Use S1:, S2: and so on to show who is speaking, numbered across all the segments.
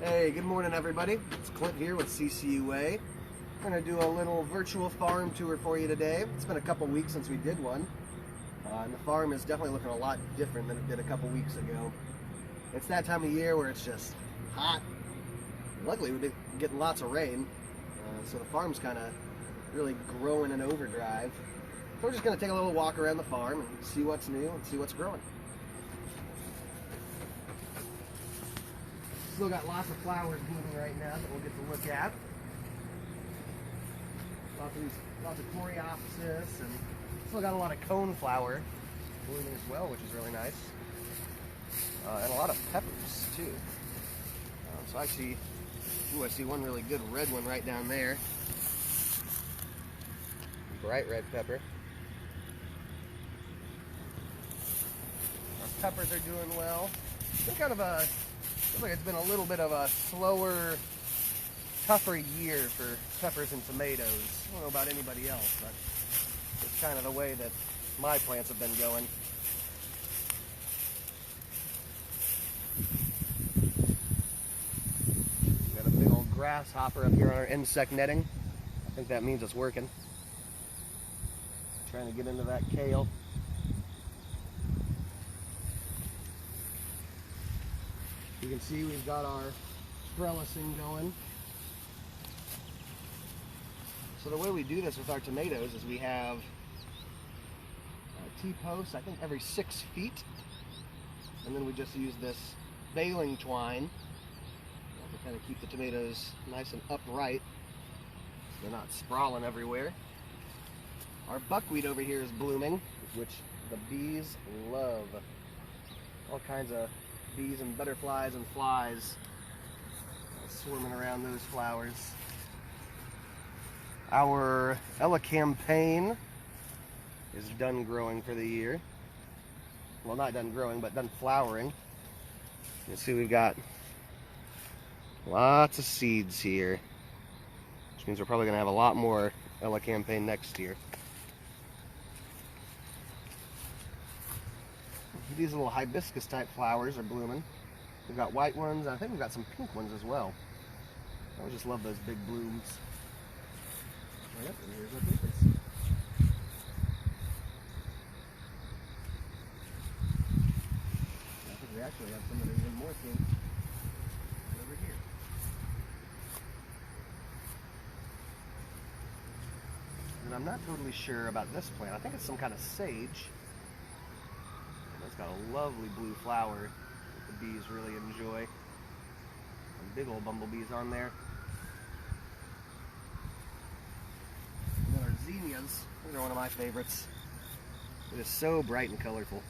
S1: Hey, good morning everybody. It's Clint here with CCUA. We're going to do a little virtual farm tour for you today. It's been a couple weeks since we did one. And the farm is definitely looking a lot different than it did a couple weeks ago. It's that time of year where it's just hot. Luckily we've been getting lots of rain. So the farm's kind of really growing in overdrive. So we're just going to take a little walk around the farm and see what's new and see what's growing. Still got lots of flowers blooming right now that we'll get to look at. Lots of coreopsis, and still got a lot of coneflower blooming as well, which is really nice. And a lot of peppers too. So I see one really good red one right down there. Bright red pepper. Our peppers are doing well. It's been kind of a looks like it's been a little bit of a slower, tougher year for peppers and tomatoes. I don't know about anybody else, but it's kind of the way that my plants have been going. Got a big old grasshopper up here on our insect netting. I think that means it's working. Trying to get into that kale. You can see we've got our trellising going. So the way we do this with our tomatoes is we have T-posts, I think every 6 feet. And then we just use this baling twine to kind of keep the tomatoes nice and upright so they're not sprawling everywhere. Our buckwheat over here is blooming, which the bees love. All kinds of bees and butterflies and flies swarming around those flowers. Our elecampane is done growing for the year. Well, not done growing, but done flowering. You can see we've got lots of seeds here, which means we're probably going to have a lot more elecampane next year. These little hibiscus type flowers are blooming. We've got white ones, and I think we've got some pink ones as well. I just love those big blooms. Oh, yep, and here's our pinkies. I think we actually have some that are even more pink over here. And I'm not totally sure about this plant. I think it's some kind of sage. It's got a lovely blue flower that the bees really enjoy. Some big old bumblebees on there. And then our zinnias, these are one of my favorites. It is so bright and colorful.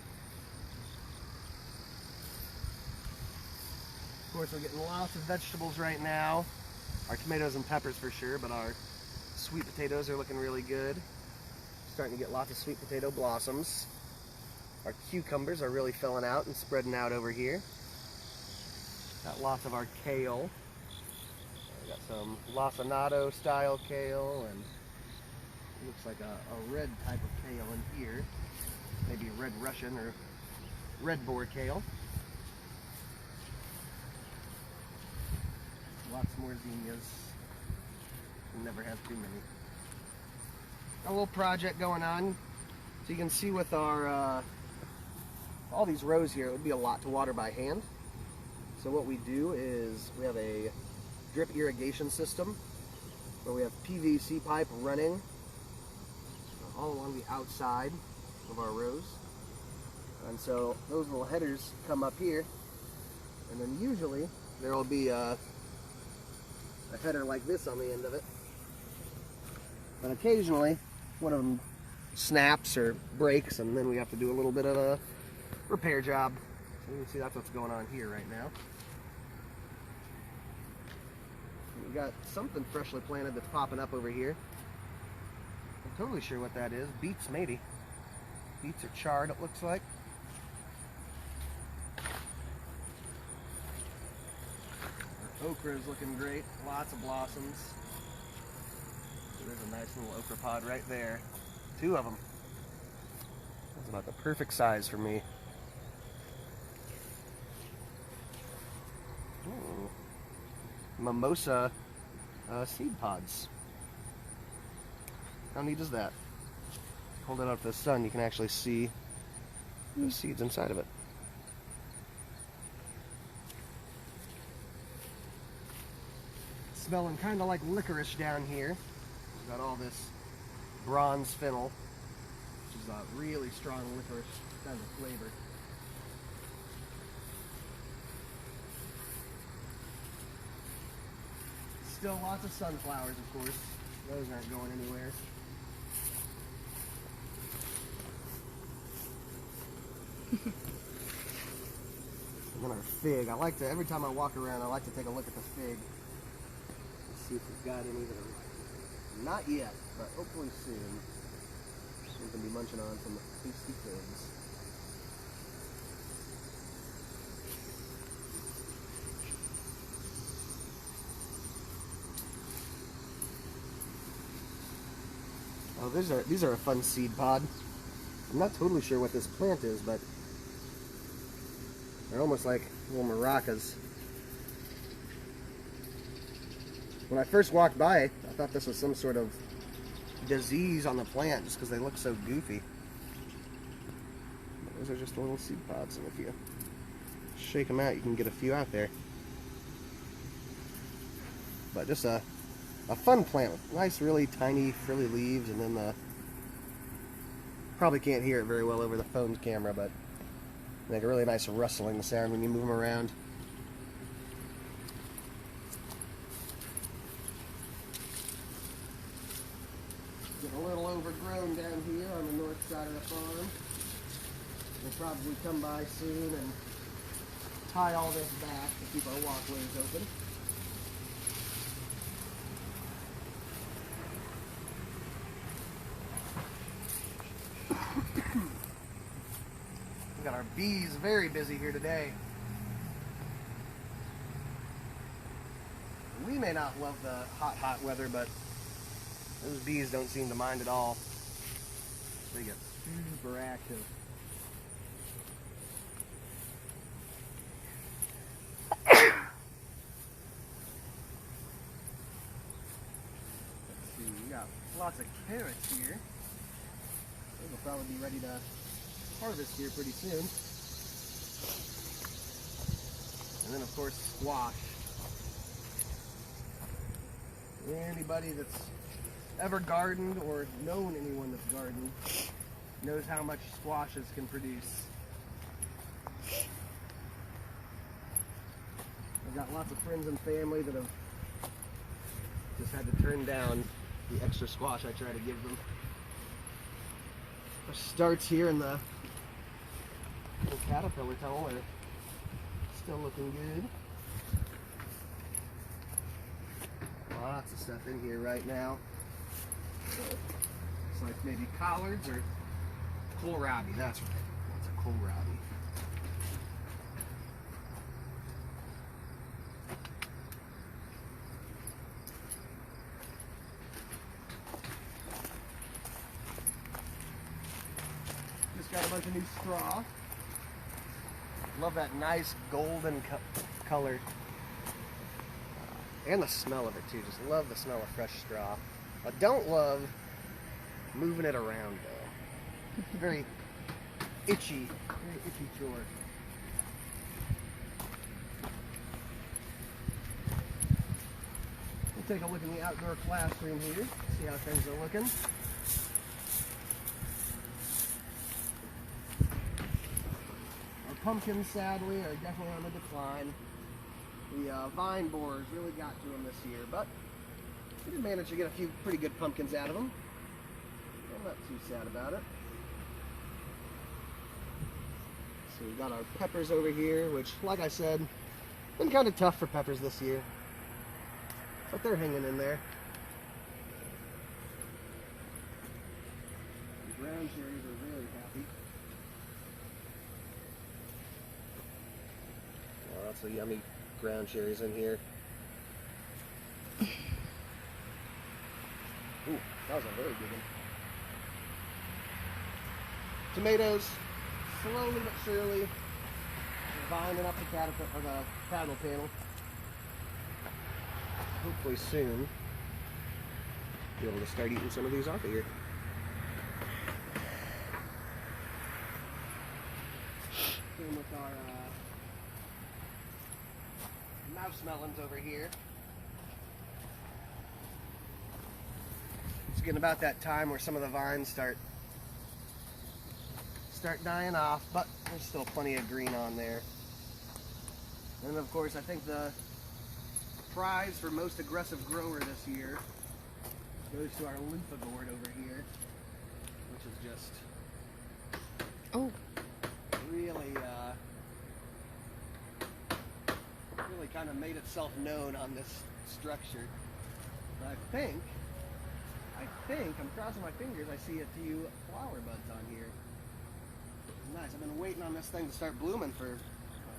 S1: Of course, we're getting lots of vegetables right now. Our tomatoes and peppers for sure, but our sweet potatoes are looking really good. Starting to get lots of sweet potato blossoms. Our cucumbers are really filling out and spreading out over here. Got lots of our kale. We got some lacinato style kale, and it looks like a red type of kale in here. Maybe red Russian or red boar kale. Lots more zinnias. Never have too many. A little project going on. So you can see with our all these rows here, it would be a lot to water by hand. So what we do is we have a drip irrigation system where we have PVC pipe running all along the outside of our rows. And so those little headers come up here, and then usually there will be a header like this on the end of it. But occasionally one of them snaps or breaks, and then we have to do a little bit of a repair job. So you can see that's what's going on here right now. We got something freshly planted that's popping up over here. I'm totally sure what that is. Beets, maybe. Beets are charred, it looks like. Our okra is looking great. Lots of blossoms. There's a nice little okra pod right there. 2 of them. That's about the perfect size for me. mimosa seed pods. How neat is that? Hold it up to the sun, you can actually see the seeds inside of it. Smelling kind of like licorice down here. We've got all this bronze fennel, which is a really strong licorice kind of flavor. Still lots of sunflowers, of course. Those aren't going anywhere. And then our fig. I like to, every time I walk around, I like to take a look at the fig. Let's see if we've got any that are not yet, but hopefully soon. We can be munching on some tasty figs. Oh, these are a fun seed pod. I'm not totally sure what this plant is, but they're almost like little maracas. When I first walked by, I thought this was some sort of disease on the plant just because they look so goofy. But those are just little seed pods, and if you shake them out, you can get a few out there. But just a fun plant with nice, really tiny, frilly leaves, and then probably can't hear it very well over the phone camera, but make a really nice rustling sound when you move them around. Getting a little overgrown down here on the north side of the farm. We'll probably come by soon and tie all this back to keep our walkways open. We've got our bees very busy here today. We may not love the hot weather, but those bees don't seem to mind at all. They get super active. Let's see, we got lots of carrots here. Those will probably be ready to harvest here pretty soon. And then of course squash. Anybody that's ever gardened or known anyone that's gardened knows how much squashes can produce. I've got lots of friends and family that have just had to turn down the extra squash I try to give them. It starts here in the little caterpillar tunnel. They're still looking good. Lots of stuff in here right now. Looks like maybe collards or kohlrabi. That's right. That's a kohlrabi. Just got a bunch of new straw. Love that nice golden color. And the smell of it too. Just love the smell of fresh straw. I don't love moving it around though. Very itchy chore. We'll take a look in the outdoor classroom here, see how things are looking. Our pumpkins, sadly, are definitely on the decline. The vine borers really got to them this year, but we did manage to get a few pretty good pumpkins out of them. I'm not too sad about it. So we've got our peppers over here, which, like I said, been kind of tough for peppers this year. But they're hanging in there. The ground cherries are very happy. Oh, that's a yummy ground cherries in here. Ooh, that was a very good one. Tomatoes, slowly but surely, vining up the caterpillar or the cattle panel. hopefully soon be able to start eating some of these off of here. Same with our mouse melons over here. It's getting about that time where some of the vines start dying off, but there's still plenty of green on there. And of course, I think the prize for most aggressive grower this year goes to our loofah gourd over here, which is just really kind of made itself known on this structure. But I think I'm crossing my fingers, I see a few flower buds on here. Nice. I've been waiting on this thing to start blooming for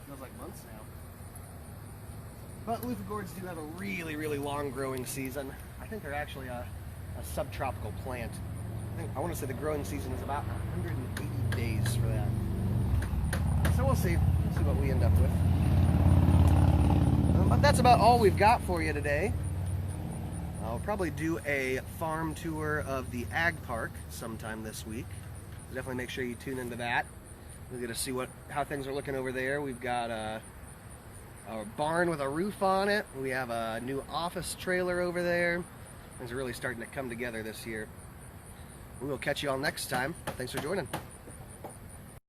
S1: feels like months now. But loofah gourds do have a really long growing season. I think they're actually a subtropical plant. I want to say the growing season is about 180 days for that. So we'll see what we end up with. But that's about all we've got for you today. I'll probably do a farm tour of the ag park sometime this week. Definitely make sure you tune into that. We're going to see how things are looking over there. We've got a barn with a roof on it. We have a new office trailer over there. Things are really starting to come together this year. We will catch you all next time. Thanks for joining.